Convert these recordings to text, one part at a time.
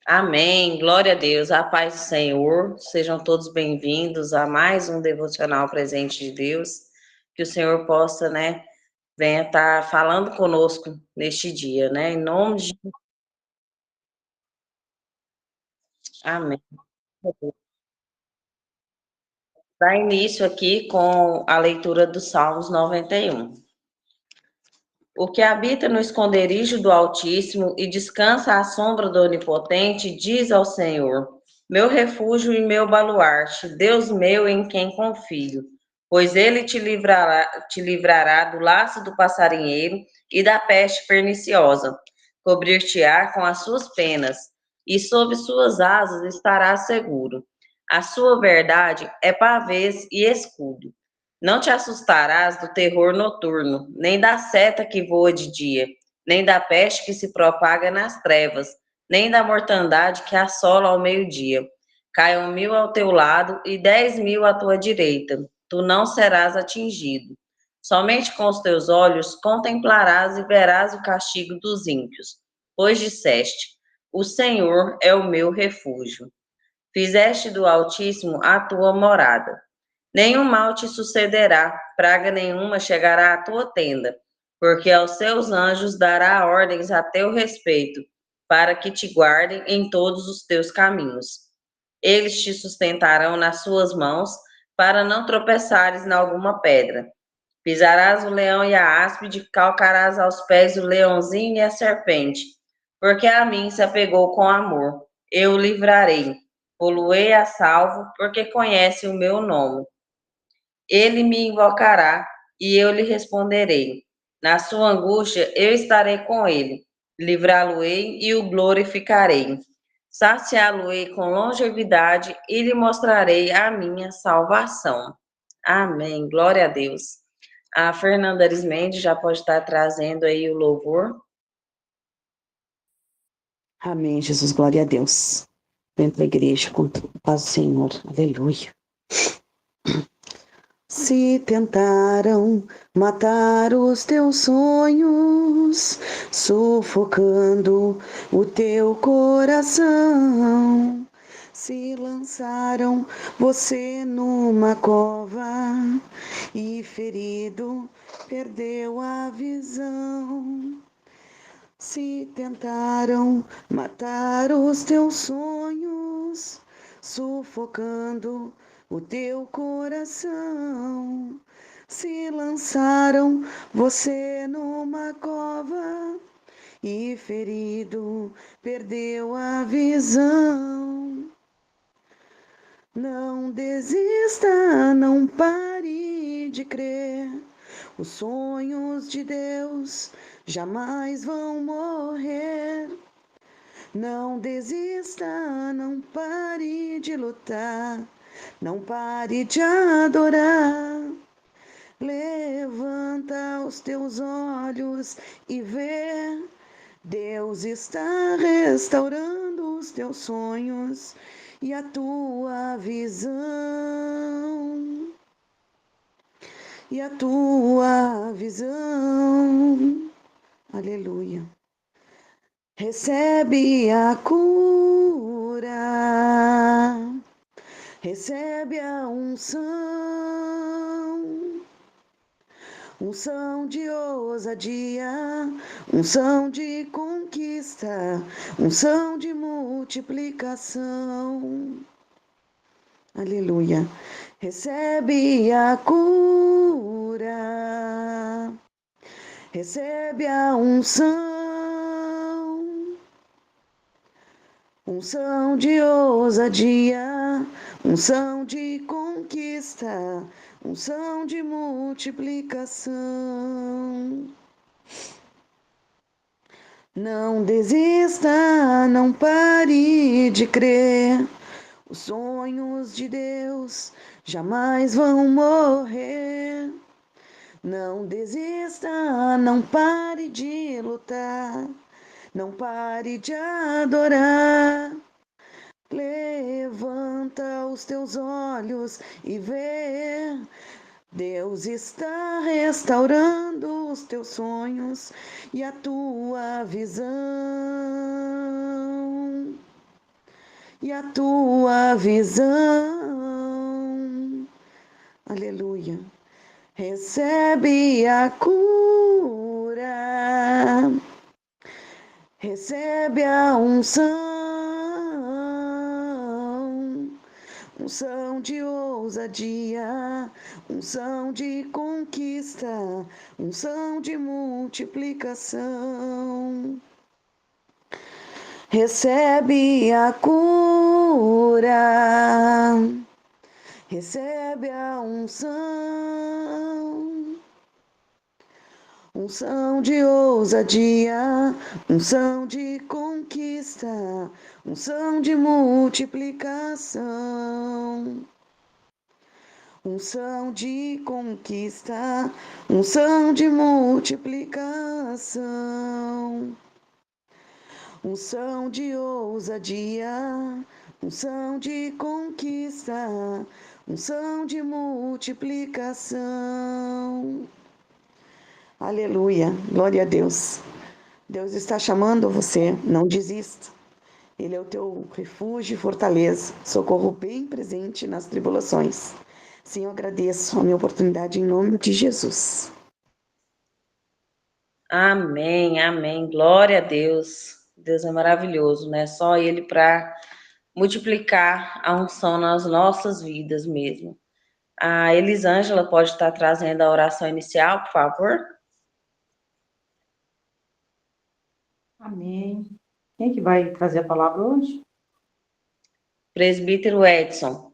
Amém. Glória a Deus. A paz do Senhor. Sejam todos bem-vindos a mais um devocional presente de Deus. Que o Senhor possa, venha estar falando conosco neste dia, Em nome de Jesus. Amém. Dá início aqui com a leitura do Salmos 91. O que habita no esconderijo do Altíssimo e descansa à sombra do Onipotente, diz ao Senhor: meu refúgio e meu baluarte, Deus meu em quem confio. Pois ele te livrará do laço do passarinheiro e da peste perniciosa. Cobrir-te-á com as suas penas, e sob suas asas estarás seguro. A sua verdade é pavês e escudo. Não te assustarás do terror noturno, nem da seta que voa de dia, nem da peste que se propaga nas trevas, nem da mortandade que assola ao meio-dia. Caiam 1000 ao teu lado e 10.000 à tua direita, tu não serás atingido. Somente com os teus olhos contemplarás e verás o castigo dos ímpios, pois disseste: o Senhor é o meu refúgio. Fizeste do Altíssimo a tua morada. Nenhum mal te sucederá, praga nenhuma chegará à tua tenda, porque aos seus anjos dará ordens a teu respeito, para que te guardem em todos os teus caminhos. Eles te sustentarão nas suas mãos, para não tropeçares em alguma pedra. Pisarás o leão e a áspide, calcarás aos pés o leãozinho e a serpente, porque a mim se apegou com amor. Eu o livrarei, poluei a salvo, porque conhece o meu nome. Ele me invocará e eu lhe responderei. Na sua angústia eu estarei com ele, livrá-lo-ei e o glorificarei. Saciá-lo-ei com longevidade e lhe mostrarei a minha salvação. Amém. Glória a Deus. A Fernanda Arismendi já pode estar trazendo aí o louvor. Amém, Jesus, glória a Deus. Dentro da igreja, com a paz do Senhor. Aleluia. Se tentaram matar os teus sonhos, sufocando o teu coração, se lançaram você numa cova e ferido perdeu a visão. Se tentaram matar os teus sonhos, sufocando o teu coração, se lançaram você numa cova e ferido perdeu a visão. Não desista, não pare de crer. Os sonhos de Deus jamais vão morrer. Não desista, não pare de lutar, não pare de adorar. Levanta os teus olhos e vê. Deus está restaurando os teus sonhos e a tua visão. E a tua visão. Aleluia. Recebe a cura, recebe a unção de ousadia, unção de conquista, unção de multiplicação. Aleluia. Recebe a cura, recebe a unção de ousadia, unção de conquista, unção de multiplicação. Não desista, não pare de crer. Os sonhos de Deus jamais vão morrer. Não desista, não pare de lutar, não pare de adorar. Levanta os teus olhos e vê. Deus está restaurando os teus sonhos e a tua visão. e a tua visão. Aleluia. Recebe a cura, recebe a unção de ousadia, unção de conquista, unção de multiplicação. Recebe a cura, recebe a unção de ousadia, unção de conquista, unção de multiplicação. Unção de conquista, unção de multiplicação. Unção de ousadia, unção de conquista, unção de multiplicação. Aleluia, glória a Deus. Deus está chamando você, não desista. Ele é o teu refúgio e fortaleza, socorro bem presente nas tribulações. Sim, eu agradeço a minha oportunidade em nome de Jesus. Amém, amém. Glória a Deus. Deus é maravilhoso, né? Só Ele para multiplicar a unção nas nossas vidas mesmo. A Elisângela pode estar trazendo a oração inicial, por favor? Amém. Quem que vai trazer a palavra hoje? Presbítero Edson.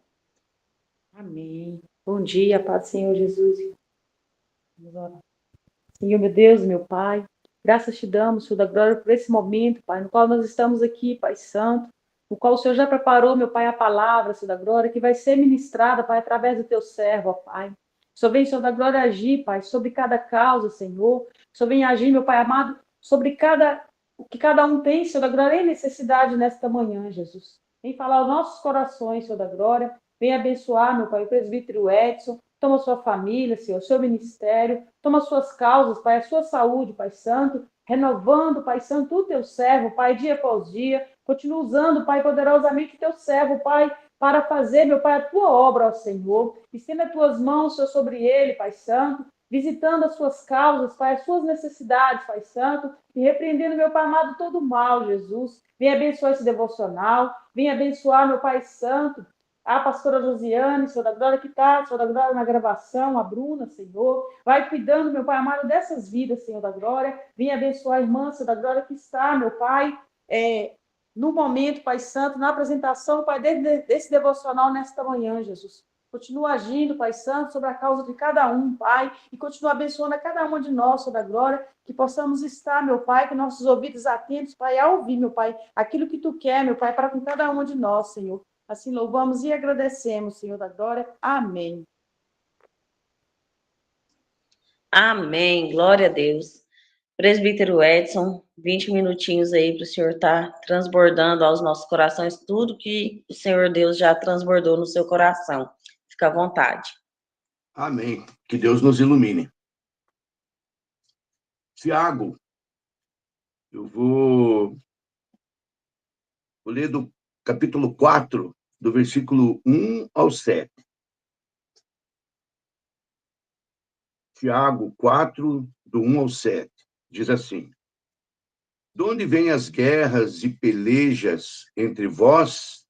Amém. Bom dia, Paz do Senhor Jesus. Vamos orar. Senhor, meu Deus, meu Pai, graças te damos, Senhor da glória, por esse momento, Pai, no qual nós estamos aqui, Pai Santo, no qual o Senhor já preparou, meu Pai, a palavra, Senhor da glória, que vai ser ministrada, Pai, através do teu servo, ó Pai. Só vem, Senhor da glória, agir, Pai, sobre cada causa, Senhor. Só vem agir, meu Pai amado, sobre o que cada um tem, Senhor da glória, em necessidade nesta manhã, Jesus. Vem falar aos nossos corações, Senhor da glória. Vem abençoar, meu Pai, o presbítero Edson. Toma sua família, Senhor, seu ministério. Toma suas causas, Pai, a sua saúde, Pai Santo. Renovando, Pai Santo, o teu servo, Pai, dia após dia. Continua usando, Pai, poderosamente o teu servo, Pai, para fazer, meu Pai, a tua obra, ó Senhor. Estenda as tuas mãos, Senhor, sobre ele, Pai Santo, visitando as suas causas, Pai, as suas necessidades, Pai Santo, e repreendendo, meu Pai amado, todo o mal, Jesus. Vem abençoar esse devocional, vem abençoar, meu Pai Santo, a pastora Josiane, Senhor da Glória, que está, Senhor da Glória, na gravação, a Bruna, Senhor. Vai cuidando, meu Pai amado, dessas vidas, Senhor da Glória. Vem abençoar a irmã, Senhor da Glória, que está, meu Pai, no momento, Pai Santo, na apresentação, Pai, desse devocional nesta manhã, Jesus. Continua agindo, Pai Santo, sobre a causa de cada um, Pai, e continua abençoando a cada uma de nós, Senhor da Glória, que possamos estar, meu Pai, com nossos ouvidos atentos, Pai, a ouvir, meu Pai, aquilo que Tu quer, meu Pai, para com cada uma de nós, Senhor. Assim louvamos e agradecemos, Senhor da glória. Amém. Amém, glória a Deus. Presbítero Edson, 20 minutinhos aí para o senhor estar transbordando aos nossos corações tudo que o Senhor Deus já transbordou no seu coração. Fica à vontade. Amém. Que Deus nos ilumine. Tiago, eu vou ler do capítulo 4, do versículo 1 ao 7. Tiago 4, do 1 ao 7. Diz assim: De onde vêm as guerras e pelejas entre vós?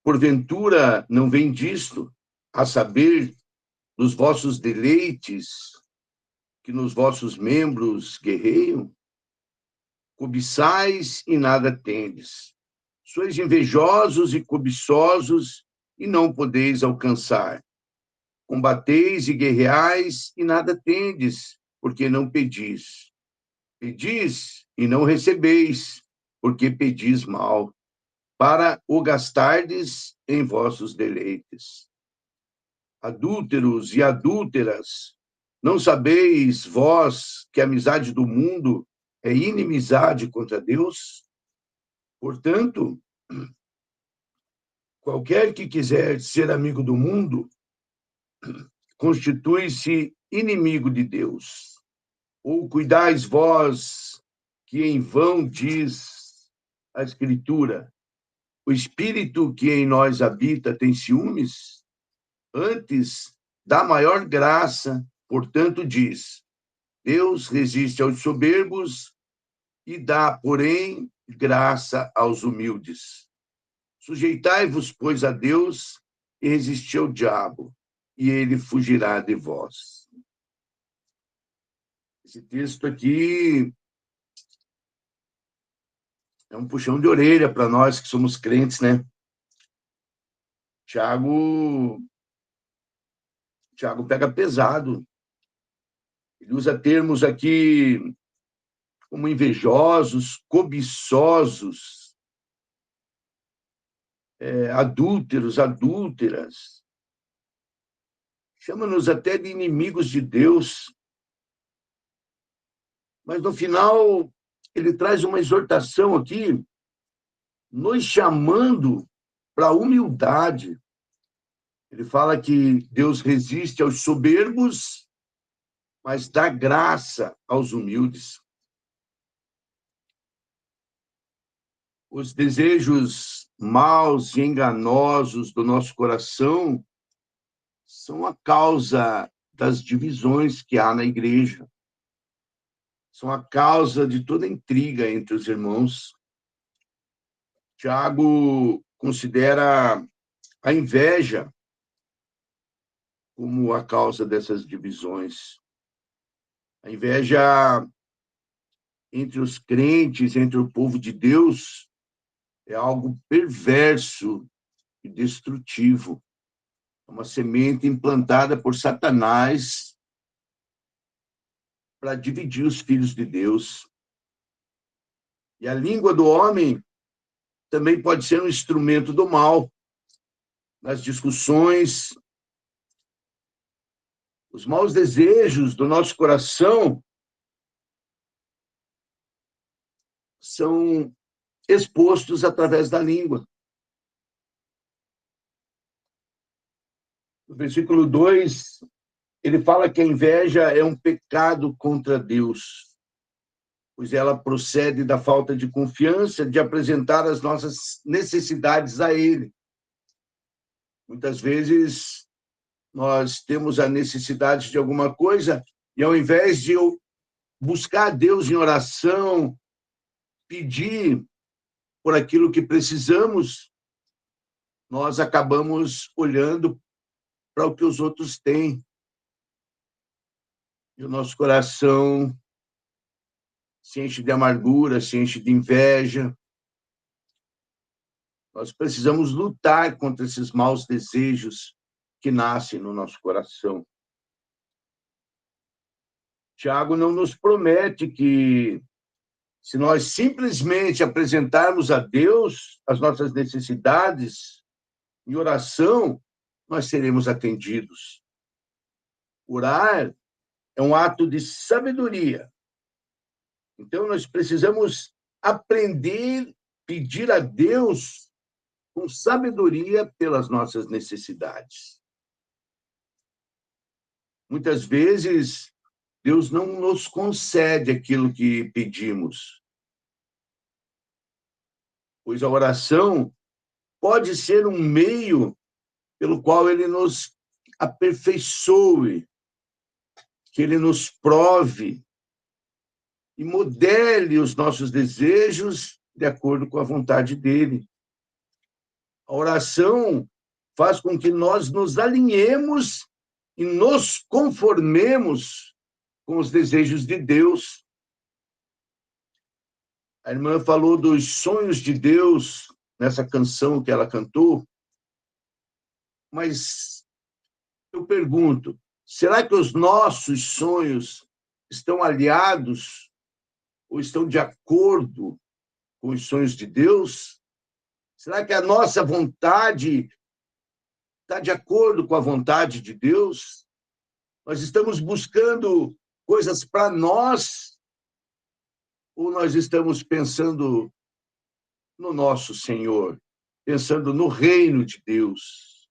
Porventura não vem disto, a saber, dos vossos deleites, que nos vossos membros guerreiam? Cobiçais e nada tendes. Sois invejosos e cobiçosos e não podeis alcançar. Combateis e guerreais e nada tendes, porque não pedis. Pedis e não recebeis, porque pedis mal, para o gastardes em vossos deleites. Adúlteros e adúlteras, não sabeis vós que a amizade do mundo é inimizade contra Deus? Portanto, qualquer que quiser ser amigo do mundo, constitui-se inimigo de Deus. Ou cuidais vós que em vão diz a Escritura: o Espírito que em nós habita tem ciúmes? Antes, dá maior graça, portanto diz, Deus resiste aos soberbos e dá, porém, graça aos humildes. Sujeitai-vos, pois, a Deus e resisti ao diabo, e ele fugirá de vós. Esse texto aqui é um puxão de orelha para nós que somos crentes, né? Tiago pega pesado. Ele usa termos aqui como invejosos, cobiçosos, adúlteros, adúlteras. Chama-nos até de inimigos de Deus. Mas, no final, ele traz uma exortação aqui, nos chamando para a humildade. Ele fala que Deus resiste aos soberbos, mas dá graça aos humildes. Os desejos maus e enganosos do nosso coração são a causa das divisões que há na igreja. São a causa de toda intriga entre os irmãos. Tiago considera a inveja como a causa dessas divisões. A inveja entre os crentes, entre o povo de Deus, é algo perverso e destrutivo. É uma semente implantada por Satanás para dividir os filhos de Deus. E a língua do homem também pode ser um instrumento do mal. Nas discussões, os maus desejos do nosso coração são expostos através da língua. No versículo 2, ele fala que a inveja é um pecado contra Deus, pois ela procede da falta de confiança de apresentar as nossas necessidades a Ele. Muitas vezes, nós temos a necessidade de alguma coisa e, ao invés de eu buscar a Deus em oração, pedir por aquilo que precisamos, nós acabamos olhando para o que os outros têm. E o nosso coração se enche de amargura, se enche de inveja. Nós precisamos lutar contra esses maus desejos que nascem no nosso coração. Tiago não nos promete que, se nós simplesmente apresentarmos a Deus as nossas necessidades em oração, nós seremos atendidos. Orar é um ato de sabedoria. Então, nós precisamos aprender, pedir a Deus com sabedoria pelas nossas necessidades. Muitas vezes, Deus não nos concede aquilo que pedimos, pois a oração pode ser um meio pelo qual Ele nos aperfeiçoe, que Ele nos prove e modele os nossos desejos de acordo com a vontade dEle. A oração faz com que nós nos alinhemos e nos conformemos com os desejos de Deus. A irmã falou dos sonhos de Deus nessa canção que ela cantou, mas eu pergunto, será que os nossos sonhos estão aliados ou estão de acordo com os sonhos de Deus? Será que a nossa vontade está de acordo com a vontade de Deus? Nós estamos buscando coisas para nós ou nós estamos pensando no nosso Senhor, pensando no reino de Deus?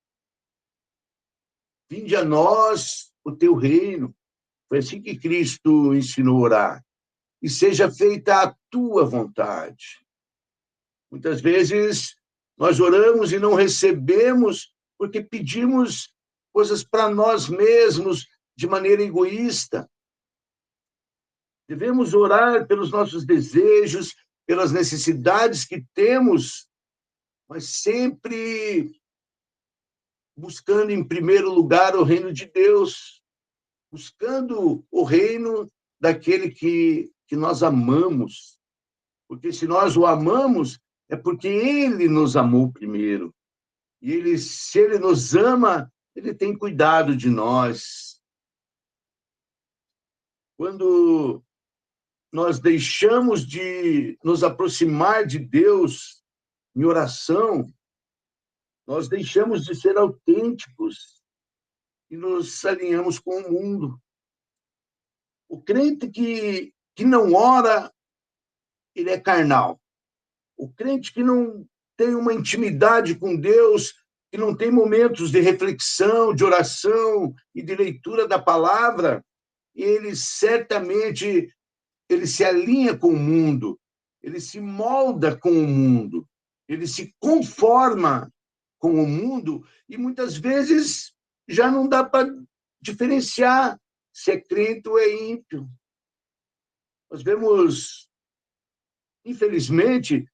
Vinde a nós o teu reino. Foi assim que Cristo ensinou a orar. E seja feita a tua vontade. Muitas vezes, Nós oramos e não recebemos porque pedimos coisas para nós mesmos de maneira egoísta. Devemos orar pelos nossos desejos, pelas necessidades que temos, mas sempre buscando em primeiro lugar o reino de Deus, buscando o reino daquele que nós amamos. Porque se nós o amamos, é porque ele nos amou primeiro. E se ele nos ama, ele tem cuidado de nós. Quando nós deixamos de nos aproximar de Deus em oração, nós deixamos de ser autênticos e nos alinhamos com o mundo. O crente que não ora, ele é carnal. O crente que não tem uma intimidade com Deus, que não tem momentos de reflexão, de oração e de leitura da palavra, ele certamente se alinha com o mundo, ele se molda com o mundo, ele se conforma com o mundo e muitas vezes já não dá para diferenciar se é crente ou é ímpio. Nós vemos, infelizmente,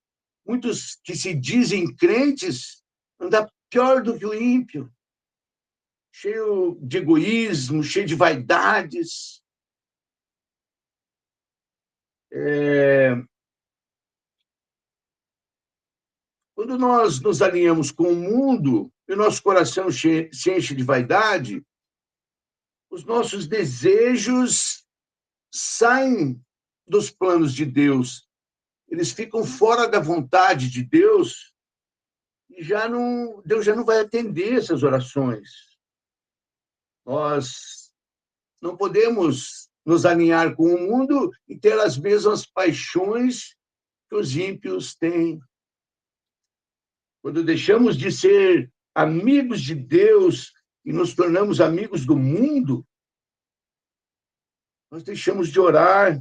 muitos que se dizem crentes andam pior do que o ímpio, cheio de egoísmo, cheio de vaidades. Quando nós nos alinhamos com o mundo e o nosso coração se enche de vaidade, os nossos desejos saem dos planos de Deus. Eles ficam fora da vontade de Deus e Deus já não vai atender essas orações. Nós não podemos nos alinhar com o mundo e ter as mesmas paixões que os ímpios têm. Quando deixamos de ser amigos de Deus e nos tornamos amigos do mundo, nós deixamos de orar,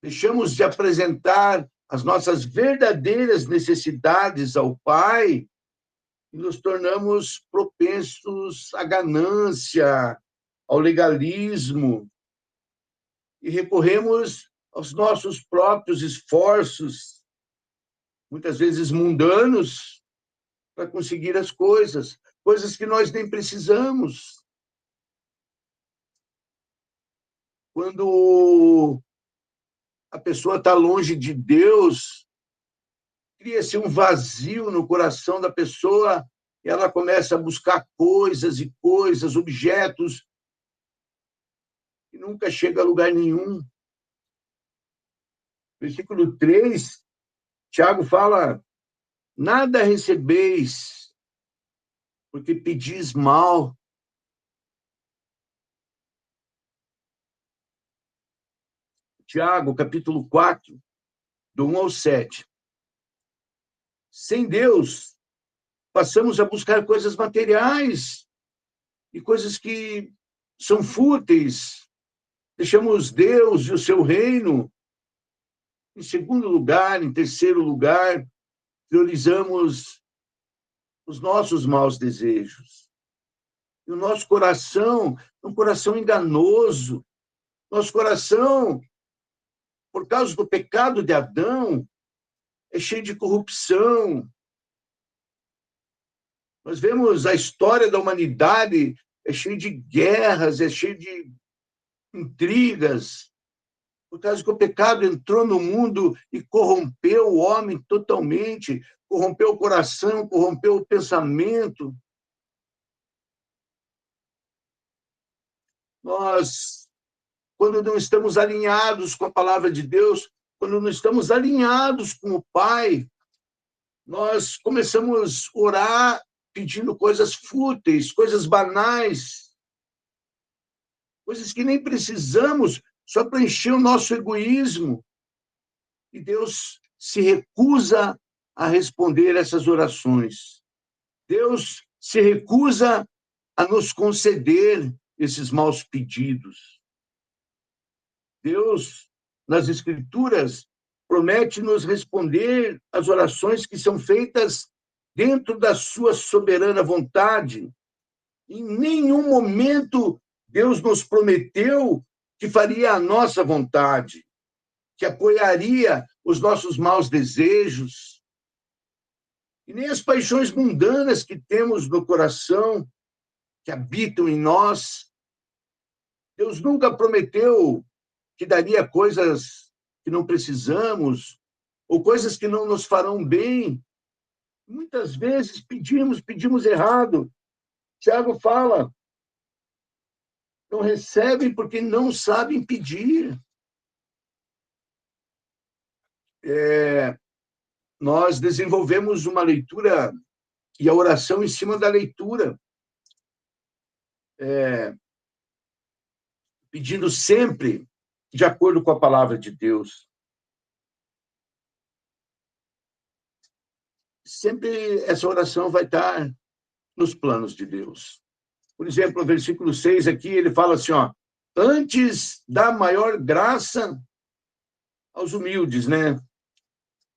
deixamos de apresentar as nossas verdadeiras necessidades ao Pai e nos tornamos propensos à ganância, ao legalismo e recorremos aos nossos próprios esforços, muitas vezes mundanos, para conseguir as coisas que nós nem precisamos. Quando a pessoa está longe de Deus, cria-se um vazio no coração da pessoa e ela começa a buscar coisas e coisas, objetos, e nunca chega a lugar nenhum. Versículo 3, Tiago fala: nada recebeis, porque pedis mal. Tiago, capítulo 4, do 1 ao 7. Sem Deus, passamos a buscar coisas materiais e coisas que são fúteis. Deixamos Deus e o seu reino em segundo lugar, em terceiro lugar, priorizamos os nossos maus desejos. E o nosso coração é um coração enganoso. Nosso coração, por causa do pecado de Adão, é cheio de corrupção. Nós vemos a história da humanidade, é cheio de guerras, é cheio de intrigas, por causa que o pecado entrou no mundo e corrompeu o homem totalmente, corrompeu o coração, corrompeu o pensamento. Nós, quando não estamos alinhados com a palavra de Deus, quando não estamos alinhados com o Pai, nós começamos a orar pedindo coisas fúteis, coisas banais, coisas que nem precisamos, só para encher o nosso egoísmo. E Deus se recusa a responder essas orações. Deus se recusa a nos conceder esses maus pedidos. Deus, nas Escrituras, promete nos responder as orações que são feitas dentro da sua soberana vontade. Em nenhum momento Deus nos prometeu que faria a nossa vontade, que apoiaria os nossos maus desejos, e nem as paixões mundanas que temos no coração, que habitam em nós. Deus nunca prometeu que daria coisas que não precisamos, ou coisas que não nos farão bem. Muitas vezes pedimos errado. Tiago fala, não recebem porque não sabem pedir. Nós desenvolvemos uma leitura e a oração em cima da leitura, pedindo sempre de acordo com a palavra de Deus. Sempre essa oração vai estar nos planos de Deus. Por exemplo, o versículo 6 aqui, ele fala assim, ó, antes da maior graça aos humildes, né?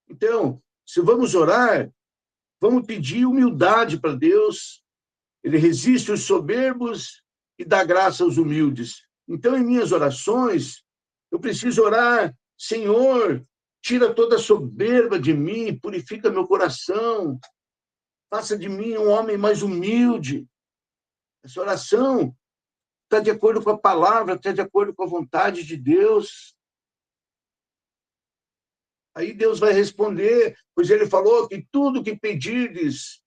Então, se vamos orar, vamos pedir humildade para Deus. Ele resiste os soberbos e dá graça aos humildes. Então, em minhas orações, eu preciso orar, Senhor, tira toda a soberba de mim, purifica meu coração, faça de mim um homem mais humilde. Essa oração está de acordo com a palavra, está de acordo com a vontade de Deus. Aí Deus vai responder, pois ele falou que tudo que pedirdes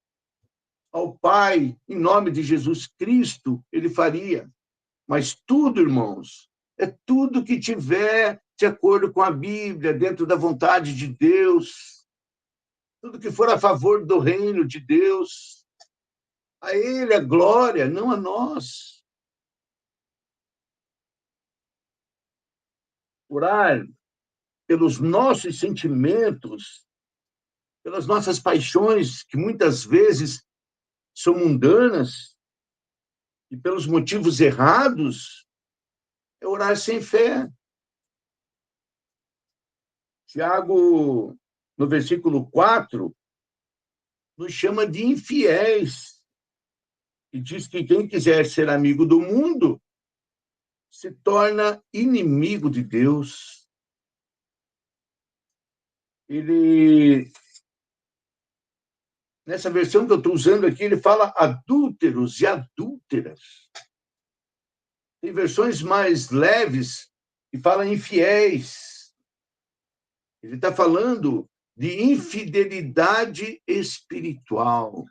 ao Pai, em nome de Jesus Cristo, ele faria. Mas tudo, irmãos, é tudo que tiver de acordo com a Bíblia, dentro da vontade de Deus, tudo que for a favor do reino de Deus. A ele a glória, não a nós. Orar pelos nossos sentimentos, pelas nossas paixões, que muitas vezes são mundanas, e pelos motivos errados, é orar sem fé. Tiago, no versículo 4, nos chama de infiéis, e diz que quem quiser ser amigo do mundo se torna inimigo de Deus. Nessa versão que eu estou usando aqui, ele fala adúlteros e adúlteras. Tem versões mais leves que falam infiéis. Ele está falando de infidelidade espiritual.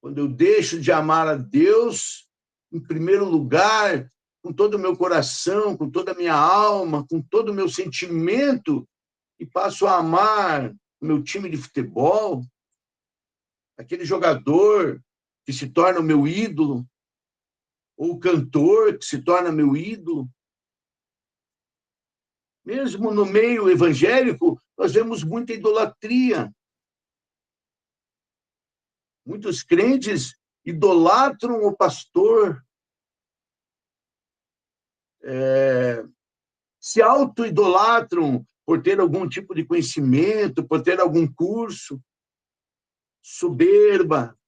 Quando eu deixo de amar a Deus, em primeiro lugar, com todo o meu coração, com toda a minha alma, com todo o meu sentimento, e passo a amar o meu time de futebol, aquele jogador que se torna o meu ídolo, ou o cantor que se torna meu ídolo. Mesmo no meio evangélico, nós vemos muita idolatria. Muitos crentes idolatram o pastor, se auto-idolatram por ter algum tipo de conhecimento, por ter algum curso, soberba,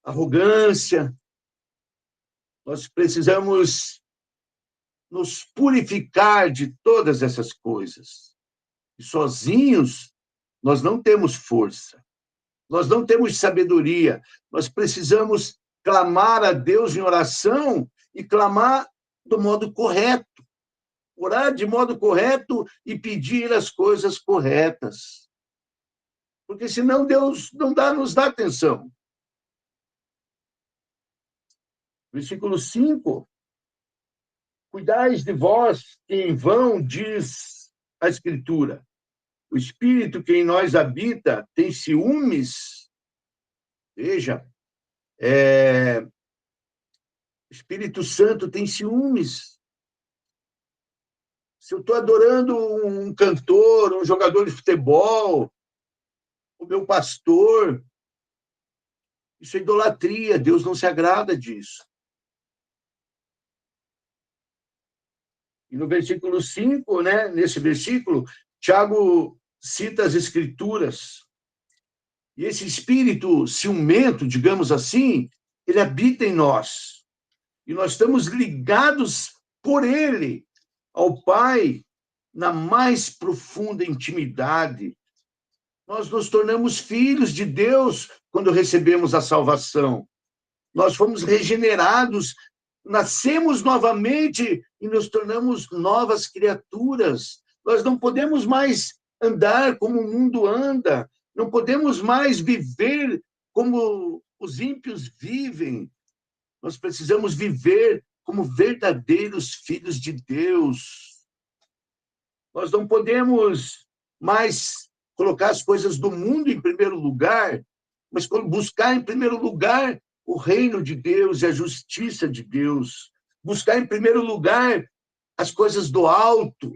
arrogância. Nós precisamos nos purificar de todas essas coisas. E sozinhos, nós não temos força, nós não temos sabedoria, nós precisamos clamar a Deus em oração e clamar do modo correto, orar de modo correto e pedir as coisas corretas. Porque senão Deus não nos dá atenção. Versículo 5. Cuidais de vós, que em vão diz a Escritura. O Espírito que em nós habita tem ciúmes. Veja, o Espírito Santo tem ciúmes. Se eu estou adorando um cantor, um jogador de futebol, o meu pastor, isso é idolatria, Deus não se agrada disso. E no versículo 5, né, nesse versículo, Tiago cita as Escrituras. E esse espírito ciumento, digamos assim, ele habita em nós. E nós estamos ligados por ele ao Pai na mais profunda intimidade. Nós nos tornamos filhos de Deus quando recebemos a salvação. Nós fomos regenerados, nascemos novamente e nos tornamos novas criaturas. Nós não podemos mais andar como o mundo anda, não podemos mais viver como os ímpios vivem. Nós precisamos viver como verdadeiros filhos de Deus. Nós não podemos mais colocar as coisas do mundo em primeiro lugar, mas buscar em primeiro lugar o reino de Deus e a justiça de Deus. Buscar em primeiro lugar as coisas do alto.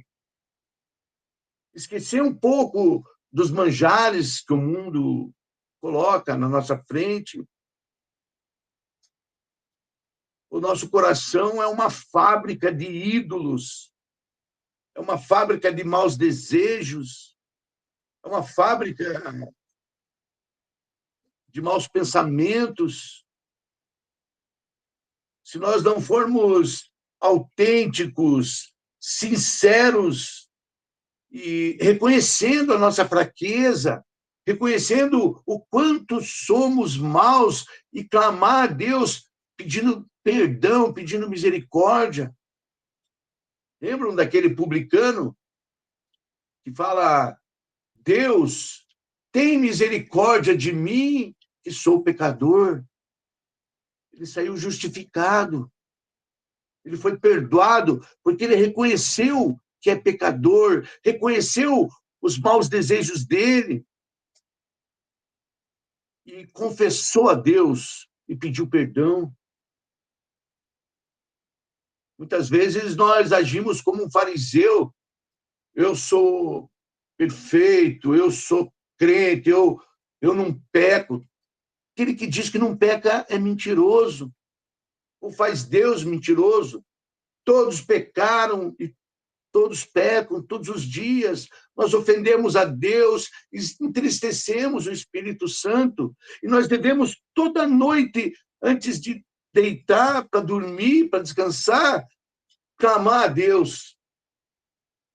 Esquecer um pouco dos manjares que o mundo coloca na nossa frente. O nosso coração é uma fábrica de ídolos, é uma fábrica de maus desejos, é uma fábrica de maus pensamentos. Se nós não formos autênticos, sinceros e reconhecendo a nossa fraqueza, reconhecendo o quanto somos maus e clamar a Deus pedindo perdão, pedindo misericórdia. Lembram daquele publicano que fala: Deus, tem misericórdia de mim, que sou pecador. Ele saiu justificado. Ele foi perdoado porque ele reconheceu que é pecador, reconheceu os maus desejos dele e confessou a Deus e pediu perdão. Muitas vezes nós agimos como um fariseu. Eu sou perfeito, eu sou crente, eu não peco. Aquele que diz que não peca é mentiroso, ou faz Deus mentiroso. Todos pecaram e todos pecam todos os dias. Nós ofendemos a Deus, entristecemos o Espírito Santo, e nós devemos toda noite, antes de deitar para dormir, para descansar, clamar a Deus: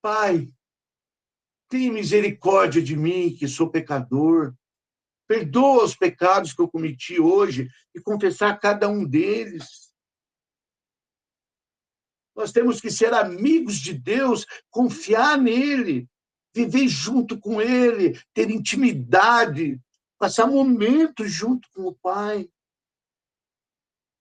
Pai, tem misericórdia de mim, que sou pecador. Perdoa os pecados que eu cometi hoje e confessar cada um deles. Nós temos que ser amigos de Deus, confiar nele, viver junto com ele, ter intimidade, passar momentos junto com o Pai.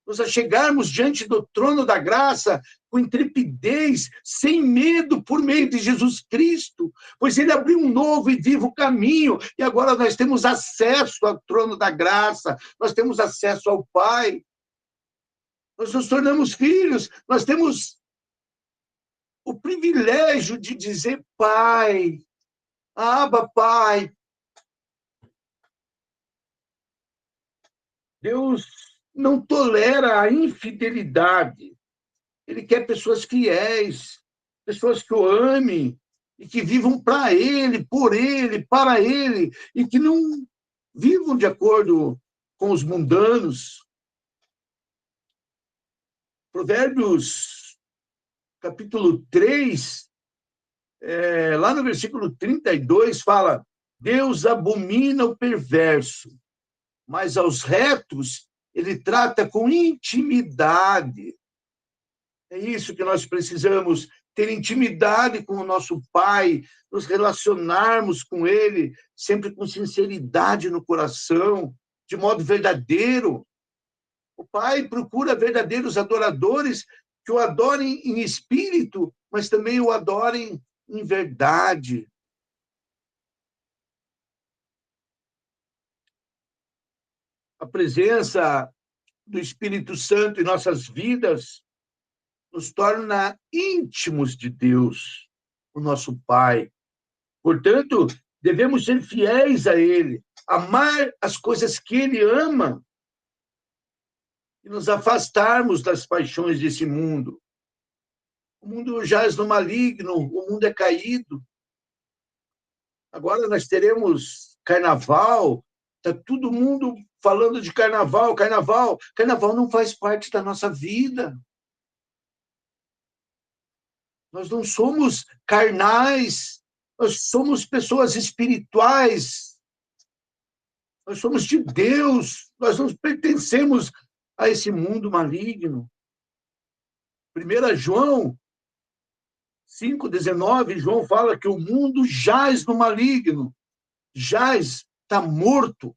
Nós chegarmos diante do trono da graça com intrepidez, sem medo, por meio de Jesus Cristo, pois ele abriu um novo e vivo caminho, e agora nós temos acesso ao trono da graça, nós temos acesso ao Pai, nós nos tornamos filhos, nós temos o privilégio de dizer: Pai, Abba, Pai. Deus não tolera a infidelidade. Ele quer pessoas fiéis, pessoas que o amem e que vivam para ele, por ele, para ele, e que não vivam de acordo com os mundanos. Provérbios, capítulo 3, lá no versículo 32, fala: Deus abomina o perverso, mas aos retos ele trata com intimidade. É isso que nós precisamos, ter intimidade com o nosso Pai, nos relacionarmos com Ele, sempre com sinceridade no coração, de modo verdadeiro. O Pai procura verdadeiros adoradores que o adorem em espírito, mas também o adorem em verdade. A presença do Espírito Santo em nossas vidas nos torna íntimos de Deus, o nosso Pai. Portanto, devemos ser fiéis a Ele, amar as coisas que Ele ama e nos afastarmos das paixões desse mundo. O mundo jaz no maligno, o mundo é caído. Agora nós teremos carnaval, está todo mundo falando de carnaval, carnaval. Carnaval não faz parte da nossa vida. Nós não somos carnais, nós somos pessoas espirituais. Nós somos de Deus, nós não pertencemos a esse mundo maligno. 1 João 5,19, João fala que o mundo jaz no maligno, jaz, está morto.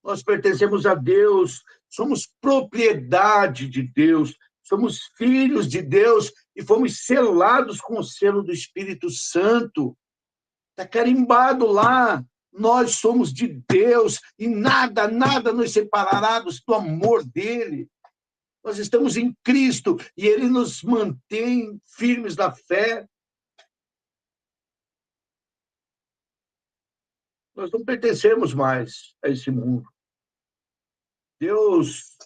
Nós pertencemos a Deus, somos propriedade de Deus, somos filhos de Deus e fomos selados com o selo do Espírito Santo. Está carimbado lá, nós somos de Deus e nada nos separará do amor dele. Nós estamos em Cristo e ele nos mantém firmes na fé. Nós não pertencemos mais a esse mundo. Deus,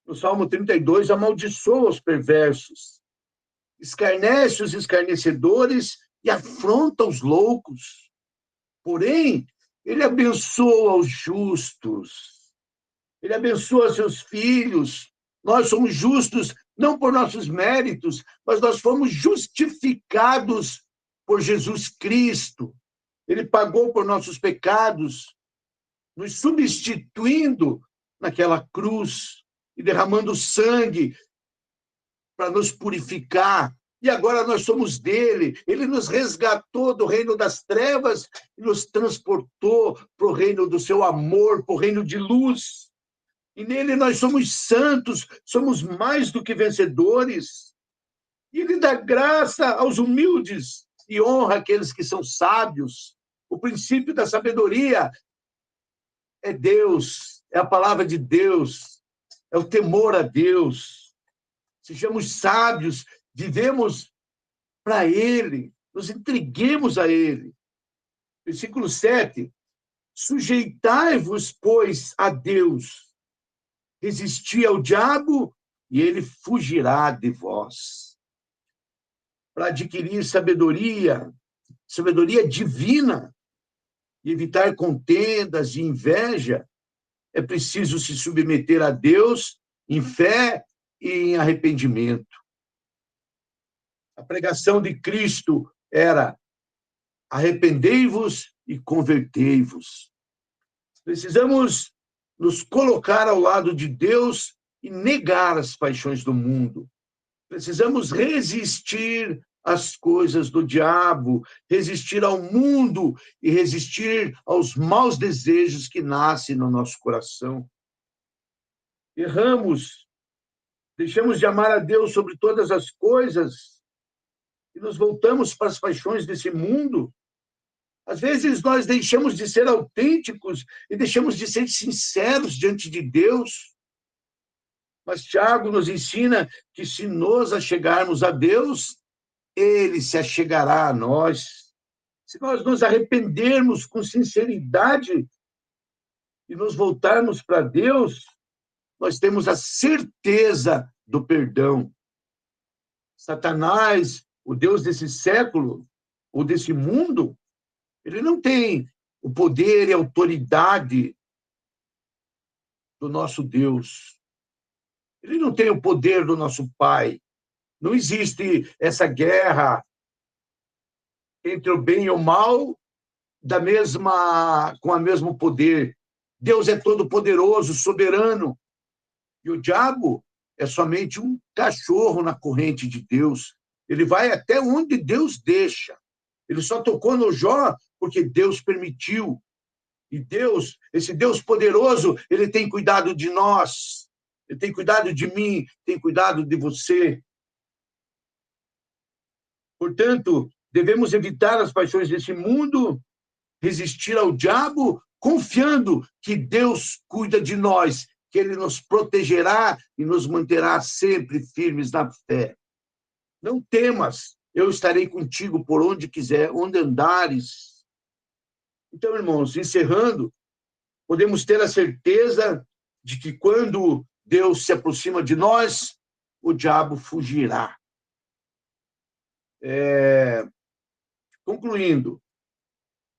no Salmo 32, amaldiçoa os perversos, escarnece os escarnecedores e afronta os loucos. Porém, ele abençoa os justos, ele abençoa seus filhos. Nós somos justos não por nossos méritos, mas nós fomos justificados por Jesus Cristo. Ele pagou por nossos pecados, nos substituindo naquela cruz e derramando sangue para nos purificar. E agora nós somos dele. Ele nos resgatou do reino das trevas e nos transportou para o reino do seu amor, para o reino de luz. E nele nós somos santos, somos mais do que vencedores. E ele dá graça aos humildes e honra aqueles que são sábios. O princípio da sabedoria é Deus, é a palavra de Deus, é o temor a Deus. Sejamos sábios, vivemos para ele, nos entreguemos a ele. Versículo 7. Sujeitai-vos, pois, a Deus. Resisti ao diabo e ele fugirá de vós. Para adquirir sabedoria divina, e evitar contendas e inveja, é preciso se submeter a Deus em fé e em arrependimento. A pregação de Cristo era: arrependei-vos e convertei-vos. Precisamos nos colocar ao lado de Deus e negar as paixões do mundo. Precisamos resistir às coisas do diabo, resistir ao mundo e resistir aos maus desejos que nascem no nosso coração. Erramos, deixamos de amar a Deus sobre todas as coisas e nos voltamos para as paixões desse mundo. Às vezes nós deixamos de ser autênticos e deixamos de ser sinceros diante de Deus. Mas Tiago nos ensina que se nos achegarmos a Deus, ele se achegará a nós. Se nós nos arrependermos com sinceridade e nos voltarmos para Deus, nós temos a certeza do perdão. Satanás, o Deus desse século, ou desse mundo, ele não tem o poder e a autoridade do nosso Deus. Ele não tem o poder do nosso Pai. Não existe essa guerra entre o bem e o mal com o mesmo poder. Deus é todo-poderoso, soberano. E o diabo é somente um cachorro na corrente de Deus. Ele vai até onde Deus deixa. Ele só tocou no Jó porque Deus permitiu. E Deus, esse Deus poderoso, ele tem cuidado de nós. Ele tem cuidado de mim, tem cuidado de você. Portanto, devemos evitar as paixões desse mundo, resistir ao diabo, confiando que Deus cuida de nós, que ele nos protegerá e nos manterá sempre firmes na fé. Não temas, eu estarei contigo por onde quiser, onde andares. Então, irmãos, encerrando, podemos ter a certeza de que quando Deus se aproxima de nós, o diabo fugirá. Concluindo,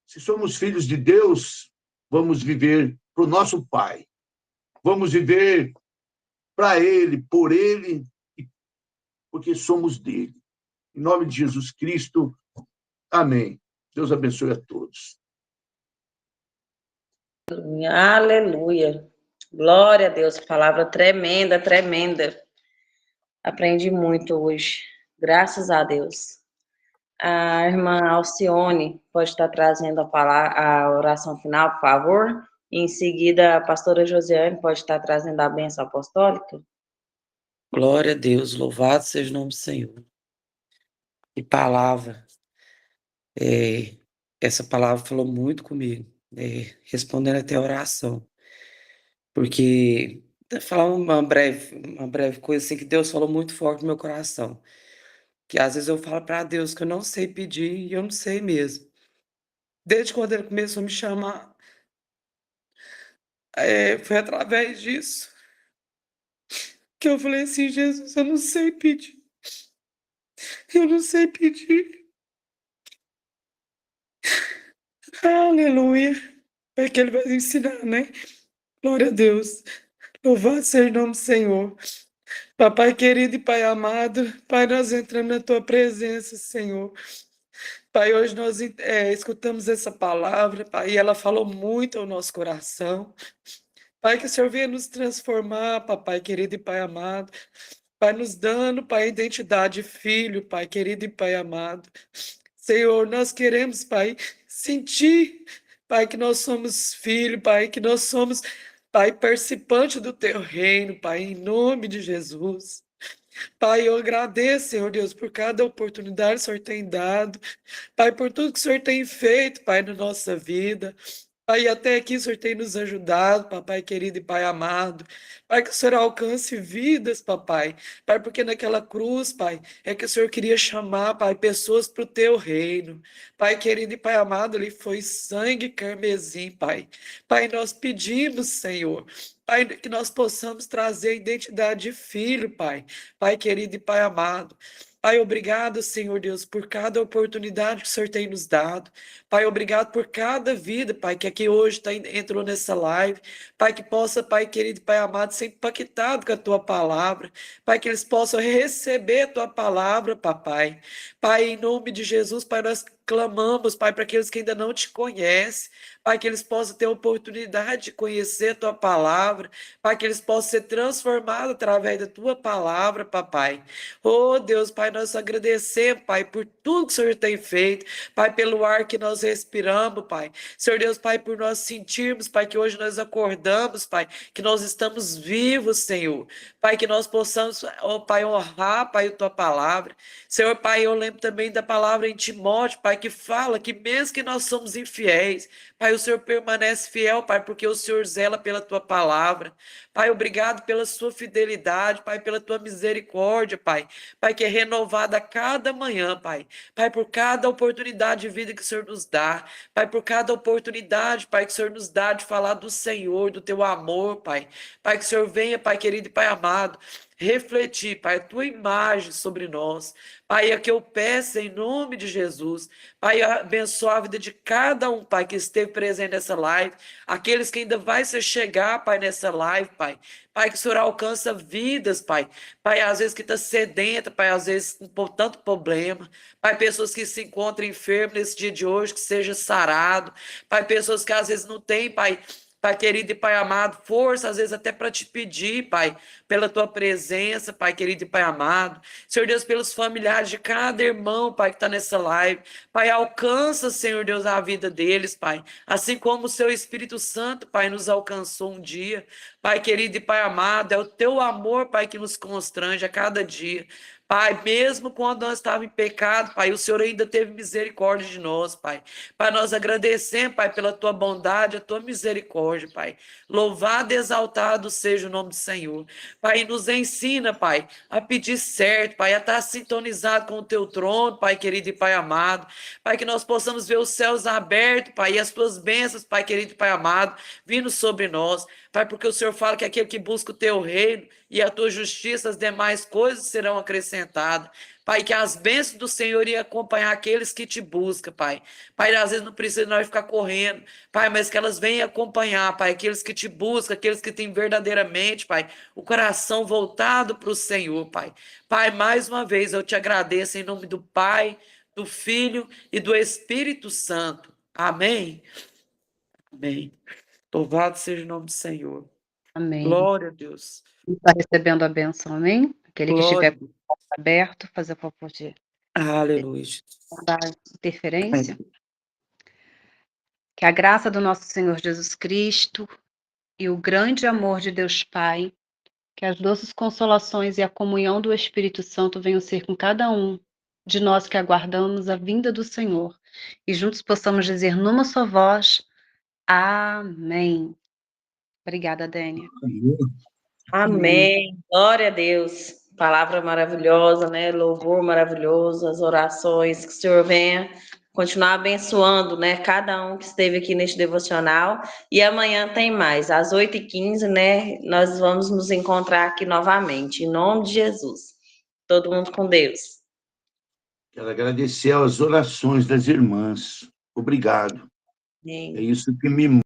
se somos filhos de Deus, vamos viver para o nosso Pai. Vamos viver para Ele, por Ele, porque somos dele. Em nome de Jesus Cristo, amém. Deus abençoe a todos. Aleluia. Glória a Deus. Palavra tremenda, tremenda. Aprendi muito hoje. Graças a Deus. A irmã Alcione pode estar trazendo a oração final, por favor. E em seguida, a pastora Josiane pode estar trazendo a bênção apostólica. Glória a Deus, louvado seja o nome do Senhor. E palavra, essa palavra falou muito comigo, respondendo até a oração. Porque, vou falar uma breve coisa assim, que Deus falou muito forte no meu coração. Que às vezes eu falo para Deus que eu não sei pedir e eu não sei mesmo. Desde quando Ele começou a me chamar, foi através disso que eu falei assim: Jesus, eu não sei pedir. Eu não sei pedir. Aleluia. É que Ele vai ensinar, né? Glória a Deus. Louvado seja o nome do Senhor. Papai querido e Pai amado, Pai, nós entramos na Tua presença, Senhor. Pai, hoje nós escutamos essa palavra, Pai, e ela falou muito ao nosso coração. Pai, que o Senhor venha nos transformar, Papai querido e Pai amado. Pai, nos dando, Pai, identidade de filho, Pai querido e Pai amado. Senhor, nós queremos, Pai, sentir, Pai, que nós somos filho, Pai, que nós somos, Pai, participante do Teu reino, Pai, em nome de Jesus. Pai, eu agradeço, Senhor Deus, por cada oportunidade que o Senhor tem dado. Pai, por tudo que o Senhor tem feito, Pai, na nossa vida. Pai, até aqui o Senhor tem nos ajudado, papai querido e pai amado. Pai, que o Senhor alcance vidas, papai. Pai, porque naquela cruz, pai, é que o Senhor queria chamar, pai, pessoas para o teu reino. Pai querido e pai amado, ele foi sangue carmesim, pai. Pai, nós pedimos, Senhor, Pai, que nós possamos trazer a identidade de filho, Pai. Pai querido e Pai amado. Pai, obrigado, Senhor Deus, por cada oportunidade que o Senhor tem nos dado. Pai, obrigado por cada vida, Pai, que aqui hoje entrou nessa live. Pai, que possa, Pai querido e Pai amado, ser impactado com a Tua palavra. Pai, que eles possam receber a Tua palavra, Papai. Pai, em nome de Jesus, Pai, nós clamamos, Pai, para aqueles que ainda não te conhecem. Pai, que eles possam ter a oportunidade de conhecer a Tua palavra. Pai, que eles possam ser transformados através da Tua palavra, Papai. Oh, Deus, Pai, nós agradecemos, Pai, por tudo que o Senhor tem feito. Pai, pelo ar que nós respiramos, Pai. Senhor Deus, Pai, por nós sentirmos, Pai, que hoje nós acordamos, Pai, que nós estamos vivos, Senhor. Pai, que nós possamos, oh, Pai, honrar, Pai, a Tua palavra. Senhor, Pai, eu lembro também da palavra em Timóteo, Pai, que fala que mesmo que nós somos infiéis, Pai, o Senhor permanece fiel, Pai, porque o Senhor zela pela Tua palavra. Pai, obrigado pela Sua fidelidade, Pai, pela Tua misericórdia, Pai. Pai, que é renovada a cada manhã, Pai. Pai, por cada oportunidade de vida que o Senhor nos dá. Pai, por cada oportunidade, Pai, que o Senhor nos dá de falar do Senhor, do Teu amor, Pai. Pai, que o Senhor venha, Pai querido e Pai amado, refletir, Pai, a Tua imagem sobre nós. Pai, é que eu peço em nome de Jesus. Pai, abençoa a vida de cada um, Pai, que esteve presente nessa live. Aqueles que ainda vai se chegar, Pai, nessa live, Pai. Pai, que o Senhor alcança vidas, Pai. Pai, às vezes que está sedenta, Pai, às vezes por tanto problema. Pai, pessoas que se encontram enfermas nesse dia de hoje, que seja sarado. Pai, pessoas que às vezes não têm, Pai, Pai querido e Pai amado, força, às vezes até para te pedir, Pai, pela Tua presença, Pai querido e Pai amado. Senhor Deus, pelos familiares de cada irmão, Pai, que está nessa live. Pai, alcança, Senhor Deus, a vida deles, Pai. Assim como o Seu Espírito Santo, Pai, nos alcançou um dia. Pai querido e Pai amado, é o Teu amor, Pai, que nos constrange a cada dia. Pai, mesmo quando nós estávamos em pecado, Pai, o Senhor ainda teve misericórdia de nós, Pai. Pai, nós agradecemos, Pai, pela tua bondade, a tua misericórdia, Pai. Louvado e exaltado seja o nome do Senhor. Pai, nos ensina, Pai, a pedir certo, Pai, a estar sintonizado com o teu trono, Pai querido e Pai amado. Pai, que nós possamos ver os céus abertos, Pai, e as tuas bênçãos, Pai querido e Pai amado, vindo sobre nós. Pai, porque o Senhor fala que aquele que busca o teu reino e a tua justiça, as demais coisas serão acrescentadas. Pai, que as bênçãos do Senhor iam acompanhar aqueles que te buscam, Pai. Pai, às vezes não precisa nós ficar correndo, Pai, mas que elas venham acompanhar, Pai, aqueles que te buscam, aqueles que têm verdadeiramente, Pai, o coração voltado para o Senhor, Pai. Pai, mais uma vez eu te agradeço em nome do Pai, do Filho e do Espírito Santo. Amém? Amém. Louvado seja o nome do Senhor. Amém. Glória a Deus. Está recebendo a bênção, amém? Aquele que Glória. estiver com o coração aberto, fazer a favor de Aleluia. dar interferência. Que a graça do nosso Senhor Jesus Cristo e o grande amor de Deus Pai, que as doces consolações e a comunhão do Espírito Santo venham ser com cada um de nós que aguardamos a vinda do Senhor e juntos possamos dizer numa só voz, amém. Obrigada, Dênia. Amém. Glória a Deus. Palavra maravilhosa, né? Louvor maravilhoso, as orações, que o Senhor venha continuar abençoando, né? Cada um que esteve aqui neste devocional. E amanhã tem mais, às 8h15, né? Nós vamos nos encontrar aqui novamente, em nome de Jesus. Todo mundo com Deus. Quero agradecer as orações das irmãs. Obrigado. Amém. É isso que me